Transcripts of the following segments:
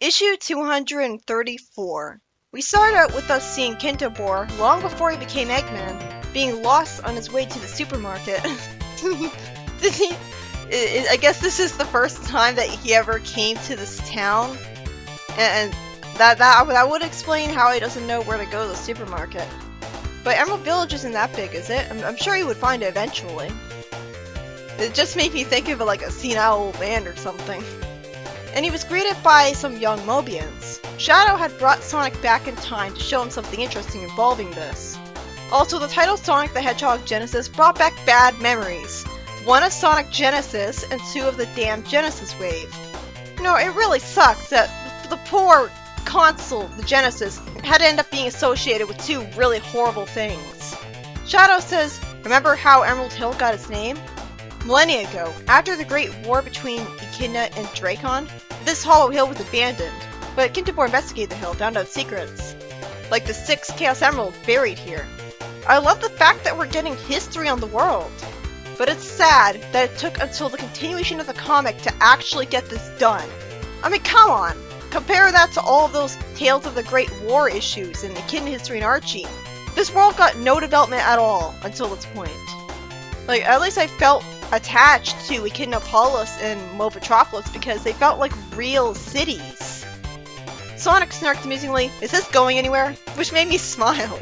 Issue 234. We start out with us seeing Kintobor, long before he became Eggman, being lost on his way to the supermarket. I guess this is the first time that he ever came to this town, and that would explain how he doesn't know where to go to the supermarket. But Emerald Village isn't that big, is it? I'm sure he would find it eventually. It just made me think of it like a senile old man or something. And he was greeted by some young Mobians. Shadow had brought Sonic back in time to show him something interesting involving this. Also, the title Sonic the Hedgehog Genesis brought back bad memories. One of Sonic Genesis and two of the damn Genesis wave. You know, it really sucks that the poor console, the Genesis, had to end up being associated with two really horrible things. Shadow says, remember how Emerald Hill got its name? Millennia ago, after the Great War between Echidna and Dracon, this hollow hill was abandoned, but Kintobor investigated the hill, found out secrets, like the 6 Chaos Emeralds buried here. I love the fact that we're getting history on the world, but it's sad that it took until the continuation of the comic to actually get this done. I mean, come on! Compare that to all of those Tales of the Great War issues in Echidna History and Archie. This world got no development at all until this point. Like, at least I felt attached to Echidnapolis and Mopatropolis because they felt like real cities. Sonic snarked amusingly, "Is this going anywhere?" which made me smile.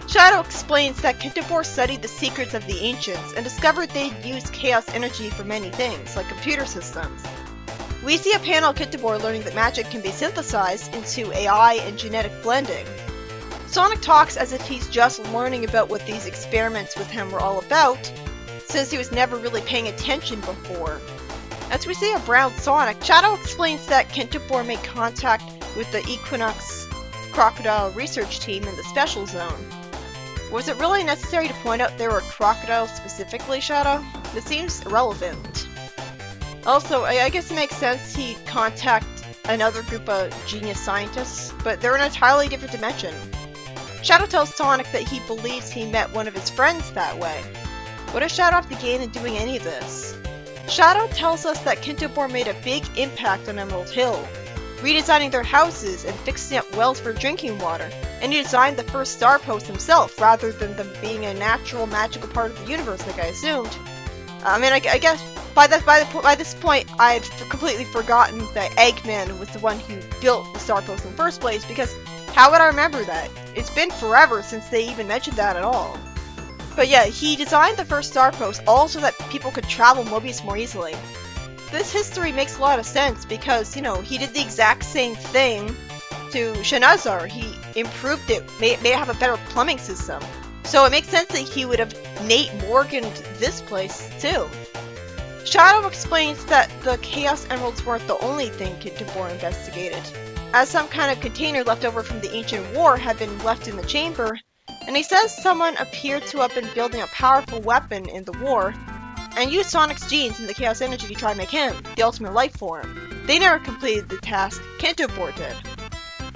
Shadow explains that Kintobor studied the secrets of the ancients and discovered they'd used chaos energy for many things, like computer systems. We see a panel of Kintobor learning that magic can be synthesized into AI and genetic blending. Sonic talks as if he's just learning about what these experiments with him were all about, since he was never really paying attention before. As we see a brown Sonic, Shadow explains that Kintobor made contact with the Equinox Crocodile research team in the Special Zone. Was it really necessary to point out there were crocodiles specifically, Shadow? It seems irrelevant. Also, I guess it makes sense he'd contact another group of genius scientists, but they're in an entirely different dimension. Shadow tells Sonic that he believes he met one of his friends that way. What does Shadow have to gain in doing any of this? Shadow tells us that Kintobor made a big impact on Emerald Hill, redesigning their houses and fixing up wells for drinking water, and he designed the first star post himself rather than them being a natural magical part of the universe like I assumed. I mean, I guess by this point I'd completely forgotten that Eggman was the one who built the star post in the first place, because how would I remember that? It's been forever since they even mentioned that at all. But yeah, he designed the first star post all so that people could travel Mobius more easily. This history makes a lot of sense because, you know, he did the exact same thing to Shanazar. He improved it, made it have a better plumbing system. So it makes sense that he would have Nate Morganed this place too. Shadow explains that the Chaos Emeralds weren't the only thing Kintobor investigated, as some kind of container left over from the ancient war had been left in the chamber, and he says someone appeared to have been building a powerful weapon in the war, and used Sonic's genes and the chaos energy to try and make him the ultimate life form. They never completed the task, Kintobor did.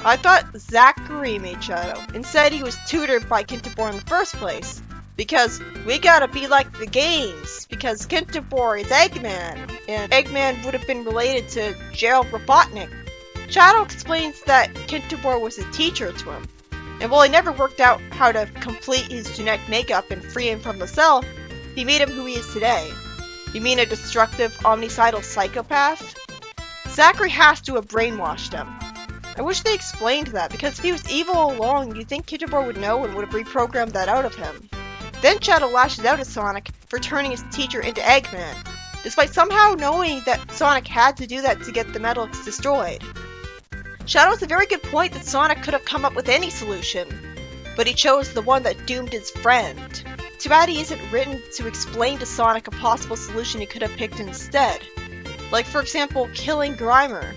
I thought Zachary made Shadow. Instead, he was tutored by Kintobor in the first place, because we gotta be like the games, because Kintobor is Eggman, and Eggman would have been related to Gerald Robotnik. Shadow explains that Kintobor was a teacher to him, and while he never worked out how to complete his genetic makeup and free him from the cell, he made him who he is today. You mean a destructive, omnicidal psychopath? Zachary has to have brainwashed him. I wish they explained that, because if he was evil all along, you'd think Kintobor would know and would have reprogrammed that out of him. Then Shadow lashes out at Sonic for turning his teacher into Eggman, despite somehow knowing that Sonic had to do that to get the medals destroyed. Shadow has a very good point that Sonic could have come up with any solution, but he chose the one that doomed his friend. Too bad he isn't written to explain to Sonic a possible solution he could have picked instead. Like, for example, killing Grimer,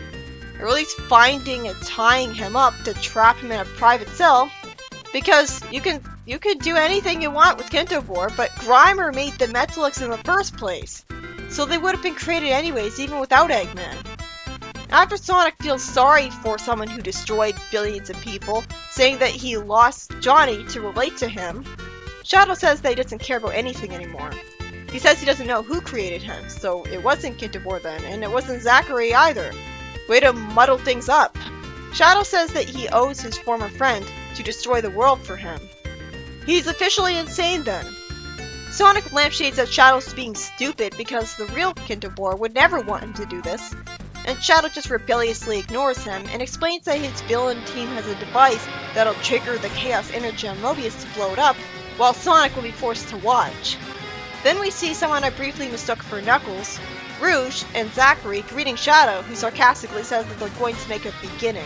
or at least finding and tying him up to trap him in a private cell, because you can do anything you want with Kintobor, but Grimer made the Metallix in the first place, so they would have been created anyways even without Eggman. After Sonic feels sorry for someone who destroyed billions of people, saying that he lost Johnny to relate to him, Shadow says that he doesn't care about anything anymore. He says he doesn't know who created him, so it wasn't Kintobor then, and it wasn't Zachary either. Way to muddle things up. Shadow says that he owes his former friend to destroy the world for him. He's officially insane then. Sonic lampshades at Shadow's being stupid because the real Kintobor would never want him to do this, and Shadow just rebelliously ignores him and explains that his villain team has a device that'll trigger the Chaos Energy on Mobius to blow it up, while Sonic will be forced to watch. Then we see someone I briefly mistook for Knuckles, Rouge, and Zachary greeting Shadow, who sarcastically says that they're going to make a beginning.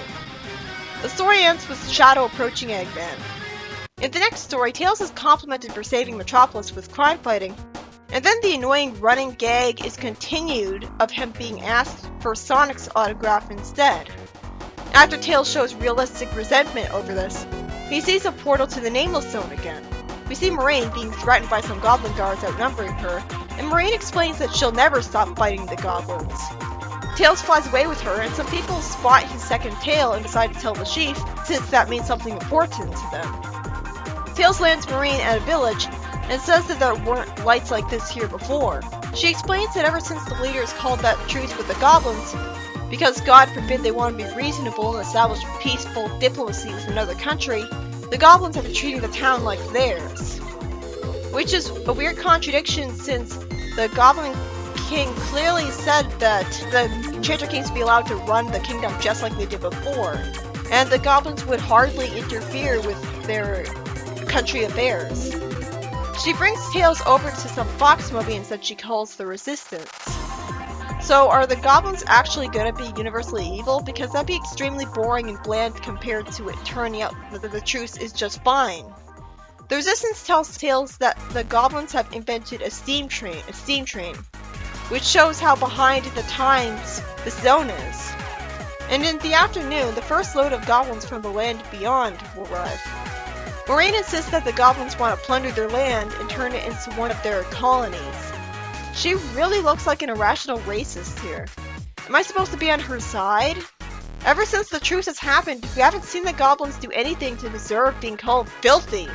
The story ends with Shadow approaching Eggman. In the next story, Tails is complimented for saving Metropolis with crime fighting, and then the annoying running gag is continued of him being asked for Sonic's autograph instead. After Tails shows realistic resentment over this, he sees a portal to the Nameless Zone again. We see Moraine being threatened by some goblin guards outnumbering her, and Moraine explains that she'll never stop fighting the goblins. Tails flies away with her, and some people spot his second tail and decide to tell the chief, since that means something important to them. Tails lands Moraine at a village, and says that there weren't lights like this here before. She explains that ever since the leaders called that truce with the goblins, because God forbid they want to be reasonable and establish peaceful diplomacy with another country, the goblins have been treating the town like theirs. Which is a weird contradiction since the Goblin King clearly said that the Traitor Kings would be allowed to run the kingdom just like they did before, and the goblins would hardly interfere with their country affairs. She brings Tails over to some fox mobians that she calls the Resistance. So are the goblins actually gonna be universally evil? Because that'd be extremely boring and bland compared to it turning out that the truce is just fine. The Resistance tells Tails that the goblins have invented a steam train, which shows how behind the times the zone is. And in the afternoon, the first load of goblins from the land beyond will arrive. Moraine insists that the goblins want to plunder their land and turn it into one of their colonies. She really looks like an irrational racist here. Am I supposed to be on her side? Ever since the truce has happened, we haven't seen the goblins do anything to deserve being called filthy.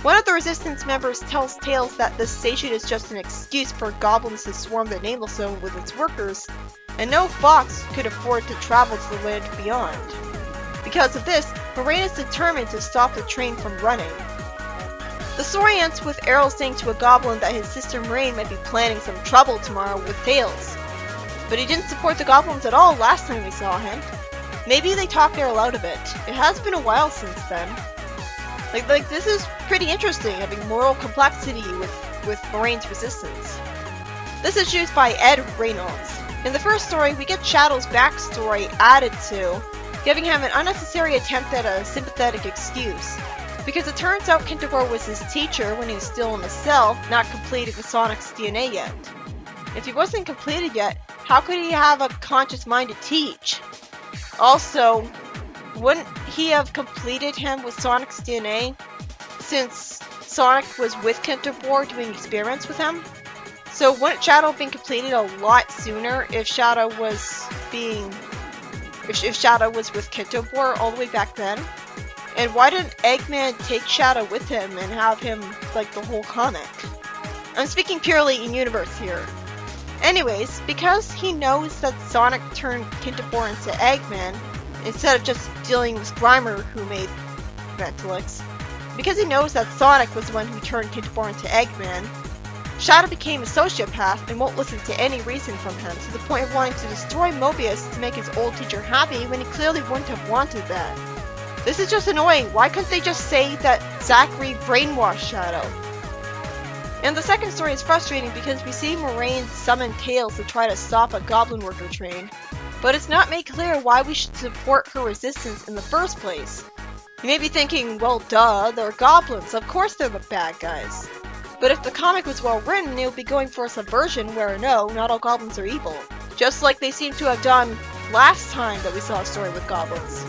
One of the Resistance members tells Tails that this station is just an excuse for goblins to swarm the Nameless Zone with its workers, and no fox could afford to travel to the land beyond. Because of this, Moraine is determined to stop the train from running. The story ends with Errol saying to a goblin that his sister Moraine might be planning some trouble tomorrow with Tails. But he didn't support the goblins at all last time we saw him. Maybe they talked Errol out of it. It has been a while since then. Like this is pretty interesting, having moral complexity with Moraine's resistance. This is used by Ed Reynolds. In the first story, we get Shadow's backstory added to, giving him an unnecessary attempt at a sympathetic excuse. Because it turns out Kintobor was his teacher when he was still in the cell, not completed with Sonic's DNA yet. If he wasn't completed yet, how could he have a conscious mind to teach? Also, wouldn't he have completed him with Sonic's DNA, since Sonic was with Kintobor doing experiments with him? So wouldn't Shadow have been completed a lot sooner if Shadow was if Shadow was with Kintobor all the way back then? And why didn't Eggman take Shadow with him and have him like the whole comic? I'm speaking purely in universe here. Anyways, because he knows that Sonic turned Kintobor into Eggman, instead of just dealing with Grimer who made Ventilix, because he knows that Sonic was the one who turned Kintobor into Eggman, Shadow became a sociopath and won't listen to any reason from him, to the point of wanting to destroy Mobius to make his old teacher happy when he clearly wouldn't have wanted that. This is just annoying. Why couldn't they just say that Zachary brainwashed Shadow? And the second story is frustrating because we see Moraine summon Tails to try to stop a goblin worker train, but it's not made clear why we should support her resistance in the first place. You may be thinking, well duh, they're goblins, of course they're the bad guys. But if the comic was well written, it would be going for a subversion where no, not all goblins are evil. Just like they seem to have done last time that we saw a story with goblins.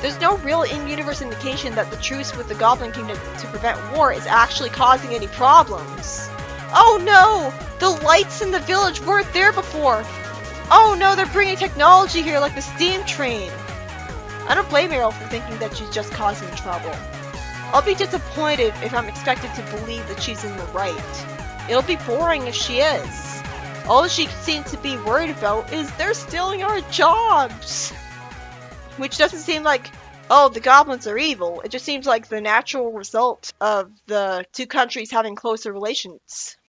There's no real in-universe indication that the truce with the Goblin Kingdom to prevent war is actually causing any problems. Oh no! The lights in the village weren't there before! Oh no, they're bringing technology here like the steam train! I don't blame Errol for thinking that she's just causing trouble. I'll be disappointed if I'm expected to believe that she's in the right. It'll be boring if she is. All she seems to be worried about is they're stealing our jobs! Which doesn't seem like, oh, the goblins are evil. It just seems like the natural result of the two countries having closer relations.